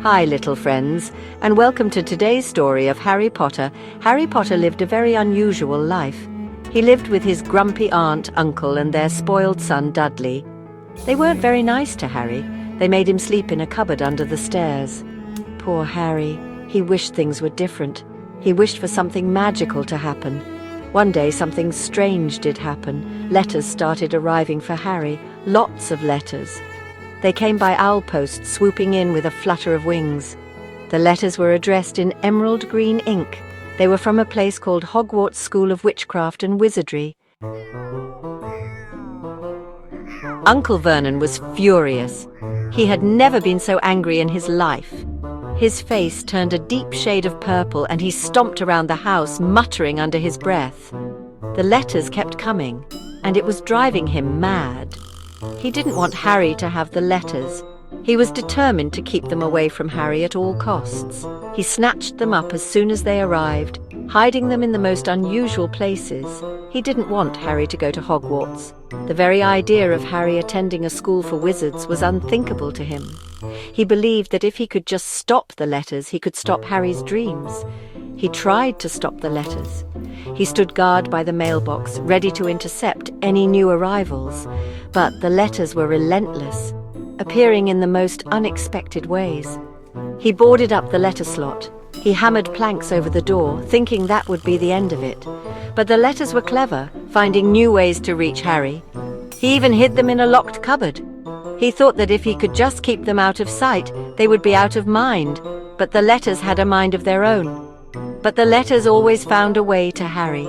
Hi, little friends, and welcome to today's story of Harry Potter. Harry Potter lived a very unusual life. He lived with his grumpy aunt, uncle, and their spoiled son, Dudley. They weren't very nice to Harry. They made him sleep in a cupboard under the stairs. Poor Harry. He wished things were different. He wished for something magical to happen. One day something strange did happen. Letters started arriving for Harry. Lots of letters. They came by owl post, swooping in with a flutter of wings. The letters were addressed in emerald green ink. They were from a place called Hogwarts School of Witchcraft and Wizardry. Uncle Vernon was furious. He had never been so angry in his life. His face turned a deep shade of purple and he stomped around the house, muttering under his breath. The letters kept coming, and it was driving him mad. He didn't want Harry to have the letters. He was determined to keep them away from Harry at all costs. He snatched them up as soon as they arrived, hiding them in the most unusual places. He didn't want Harry to go to Hogwarts. The very idea of Harry attending a school for wizards was unthinkable to him. He believed that if he could just stop the letters, he could stop Harry's dreams. He tried to stop the letters. He stood guard by the mailbox, ready to intercept any new arrivals. But the letters were relentless, appearing in the most unexpected ways. He boarded up the letter slot. He hammered planks over the door, thinking that would be the end of it. But the letters were clever, finding new ways to reach Harry. He even hid them in a locked cupboard. He thought that if he could just keep them out of sight, they would be out of mind. But the letters had a mind of their own. But the letters always found a way to Harry.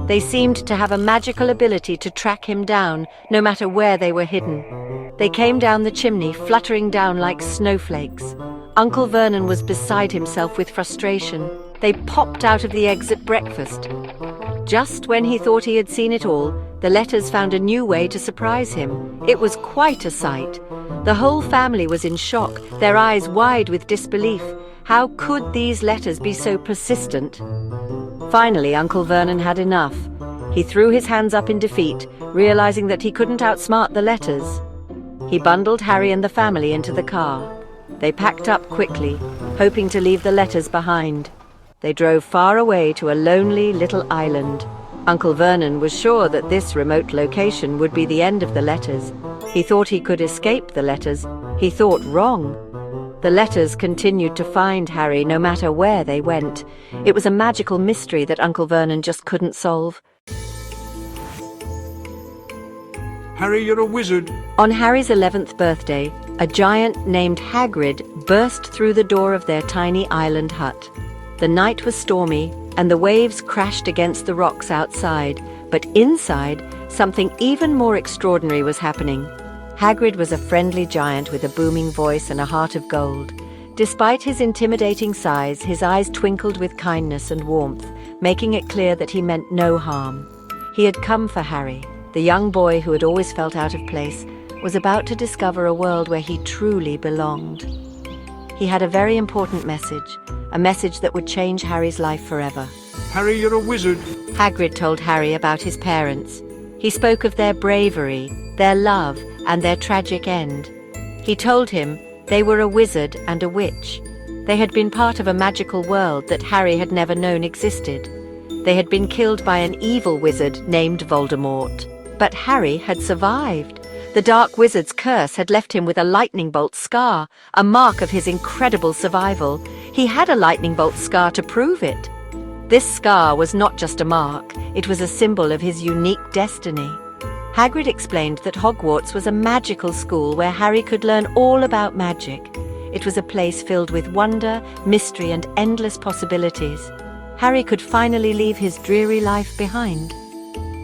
They seemed to have a magical ability to track him down, no matter where they were hidden. They came down the chimney, fluttering down like snowflakes. Uncle Vernon was beside himself with frustration. They popped out of the eggs at breakfast. Just when he thought he had seen it all, the letters found a new way to surprise him. It was quite a sight. The whole family was in shock, their eyes wide with disbelief. How could these letters be so persistent? Finally, Uncle Vernon had enough. He threw his hands up in defeat, realizing that he couldn't outsmart the letters. He bundled Harry and the family into the car. They packed up quickly, hoping to leave the letters behind. They drove far away to a lonely little island. Uncle Vernon was sure that this remote location would be the end of the letters. He thought he could escape the letters. He thought wrong. The letters continued to find Harry no matter where they went. It was a magical mystery that Uncle Vernon just couldn't solve. Harry, you're a wizard. On Harry's 11th birthday, a giant named Hagrid burst through the door of their tiny island hut. The night was stormy, and the waves crashed against the rocks outside, but inside, something even more extraordinary was happening. Hagrid was a friendly giant with a booming voice and a heart of gold. Despite his intimidating size, his eyes twinkled with kindness and warmth, making it clear that he meant no harm. He had come for Harry. The young boy who had always felt out of place was about to discover a world where he truly belonged. He had a very important message, a message that would change Harry's life forever. Harry, you're a wizard. Hagrid told Harry about his parents. He spoke of their bravery, their love, and their tragic end. He told him they were a wizard and a witch. They had been part of a magical world that Harry had never known existed. They had been killed by an evil wizard named Voldemort. But Harry had survived. The Dark Wizard's curse had left him with a lightning bolt scar, a mark of his incredible survival. He had a lightning bolt scar to prove it. This scar was not just a mark, it was a symbol of his unique destiny. Hagrid explained that Hogwarts was a magical school where Harry could learn all about magic. It was a place filled with wonder, mystery, and endless possibilities. Harry could finally leave his dreary life behind.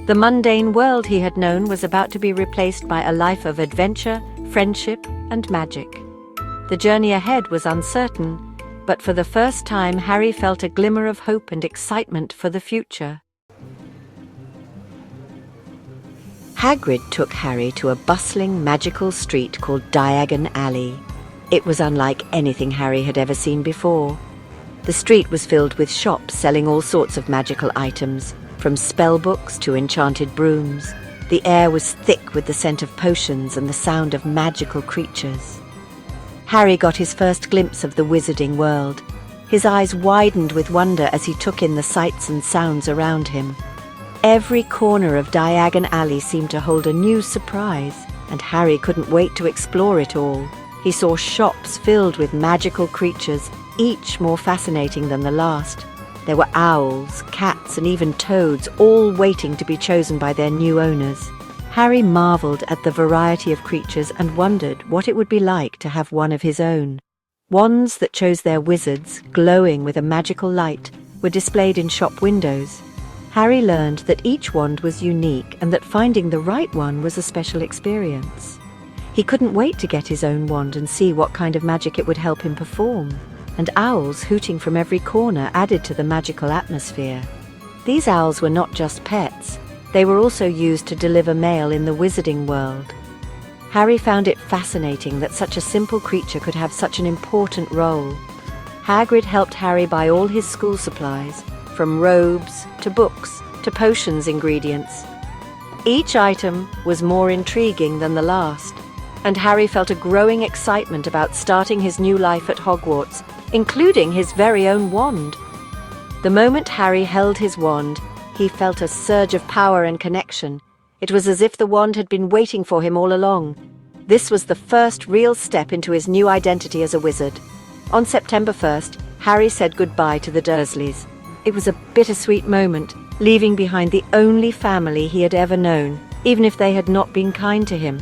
The mundane world he had known was about to be replaced by a life of adventure, friendship, and magic. The journey ahead was uncertain, but for the first time Harry felt a glimmer of hope and excitement for the future. Hagrid took Harry to a bustling, magical street called Diagon Alley. It was unlike anything Harry had ever seen before. The street was filled with shops selling all sorts of magical items, from spellbooks to enchanted brooms. The air was thick with the scent of potions and the sound of magical creatures. Harry got his first glimpse of the wizarding world. His eyes widened with wonder as he took in the sights and sounds around him. Every corner of Diagon Alley seemed to hold a new surprise, and Harry couldn't wait to explore it all. He saw shops filled with magical creatures, each more fascinating than the last. There were owls, cats, and even toads, all waiting to be chosen by their new owners. Harry marveled at the variety of creatures and wondered what it would be like to have one of his own. Wands that chose their wizards, glowing with a magical light, were displayed in shop windows. Harry learned that each wand was unique and that finding the right one was a special experience. He couldn't wait to get his own wand and see what kind of magic it would help him perform. And owls hooting from every corner added to the magical atmosphere. These owls were not just pets, they were also used to deliver mail in the wizarding world. Harry found it fascinating that such a simple creature could have such an important role. Hagrid helped Harry buy all his school supplies, from robes to books to potions ingredients. Each item was more intriguing than the last, and Harry felt a growing excitement about starting his new life at Hogwarts, including his very own wand. The moment Harry held his wand, he felt a surge of power and connection. It was as if the wand had been waiting for him all along. This was the first real step into his new identity as a wizard. On September 1st, Harry said goodbye to the Dursleys. It was a bittersweet moment, leaving behind the only family he had ever known, even if they had not been kind to him.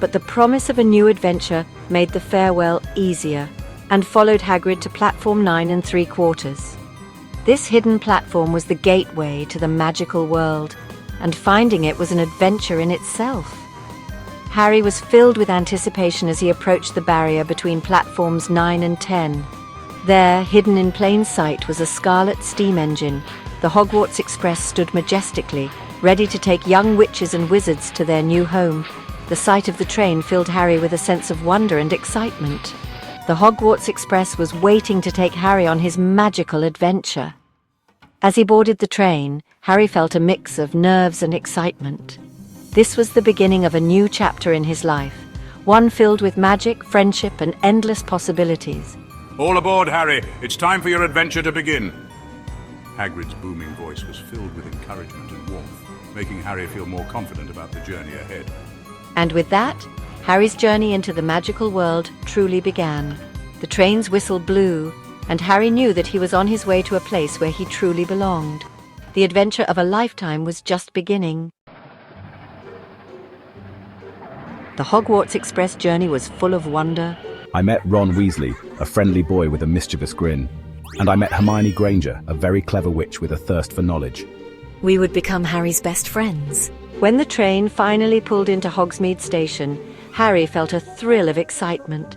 But the promise of a new adventure made the farewell easier, and followed Hagrid to platform 9 3/4. This hidden platform was the gateway to the magical world, and finding it was an adventure in itself. Harry was filled with anticipation as he approached the barrier between platforms 9 and 10. There, hidden in plain sight, was a scarlet steam engine. The Hogwarts Express stood majestically, ready to take young witches and wizards to their new home. The sight of the train filled Harry with a sense of wonder and excitement. The Hogwarts Express was waiting to take Harry on his magical adventure. As he boarded the train, Harry felt a mix of nerves and excitement. This was the beginning of a new chapter in his life, one filled with magic, friendship, and endless possibilities. All aboard, Harry. It's time for your adventure to begin. Hagrid's booming voice was filled with encouragement and warmth, making Harry feel more confident about the journey ahead. And with that, Harry's journey into the magical world truly began. The train's whistle blew, and Harry knew that he was on his way to a place where he truly belonged. The adventure of a lifetime was just beginning. The Hogwarts Express journey was full of wonder. I met Ron Weasley, a friendly boy with a mischievous grin. And I met Hermione Granger, a very clever witch with a thirst for knowledge. We would become Harry's best friends. When the train finally pulled into Hogsmeade Station, Harry felt a thrill of excitement.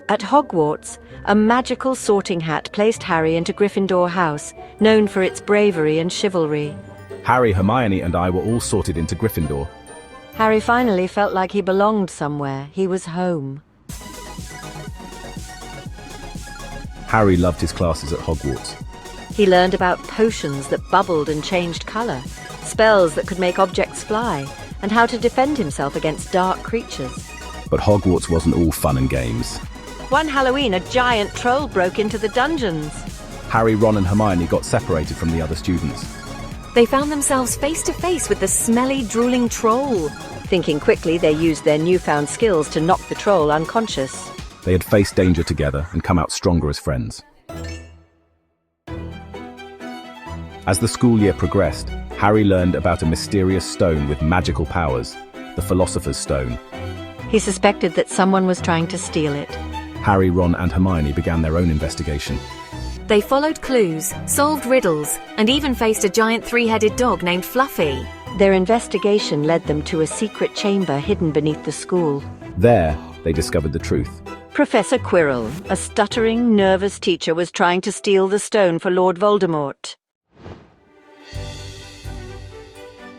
At Hogwarts, a magical sorting hat placed Harry into Gryffindor House, known for its bravery and chivalry. Harry, Hermione, and I were all sorted into Gryffindor. Harry finally felt like he belonged somewhere. He was home. Harry loved his classes at Hogwarts. He learned about potions that bubbled and changed colour, spells that could make objects fly, and how to defend himself against dark creatures. But Hogwarts wasn't all fun and games. One Halloween, a giant troll broke into the dungeons. Harry, Ron, and Hermione got separated from the other students. They found themselves face to face with the smelly, drooling troll. Thinking quickly, they used their newfound skills to knock the troll unconscious. They had faced danger together and come out stronger as friends. As the school year progressed, Harry learned about a mysterious stone with magical powers, the Philosopher's Stone. He suspected that someone was trying to steal it. Harry, Ron, and Hermione began their own investigation. They followed clues, solved riddles, and even faced a giant three-headed dog named Fluffy. Their investigation led them to a secret chamber hidden beneath the school. There, they discovered the truth. Professor Quirrell, a stuttering, nervous teacher, was trying to steal the stone for Lord Voldemort.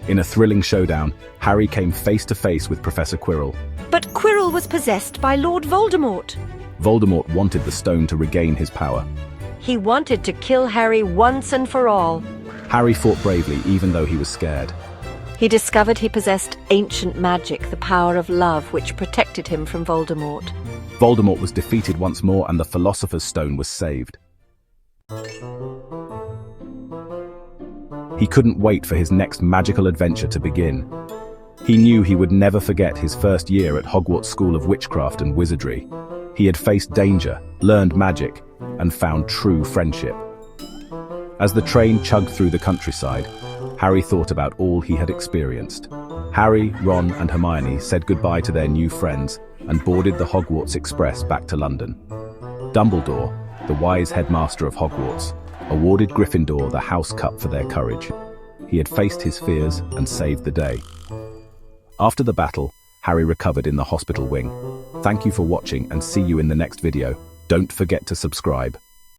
In a thrilling showdown, Harry came face to face with Professor Quirrell. But Quirrell was possessed by Lord Voldemort. Voldemort wanted the stone to regain his power. He wanted to kill Harry once and for all. Harry fought bravely, even though he was scared. He discovered he possessed ancient magic, the power of love, which protected him from Voldemort. Voldemort was defeated once more and the Philosopher's Stone was saved. He couldn't wait for his next magical adventure to begin. He knew he would never forget his first year at Hogwarts School of Witchcraft and Wizardry. He had faced danger, learned magic, and found true friendship. As the train chugged through the countryside, Harry thought about all he had experienced. Harry, Ron, and Hermione said goodbye to their new friends and boarded the Hogwarts Express back to London. Dumbledore, the wise headmaster of Hogwarts, awarded Gryffindor the House Cup for their courage. He had faced his fears and saved the day. After the battle, Harry recovered in the hospital wing. Thank you for watching and see you in the next video. Don't forget to subscribe.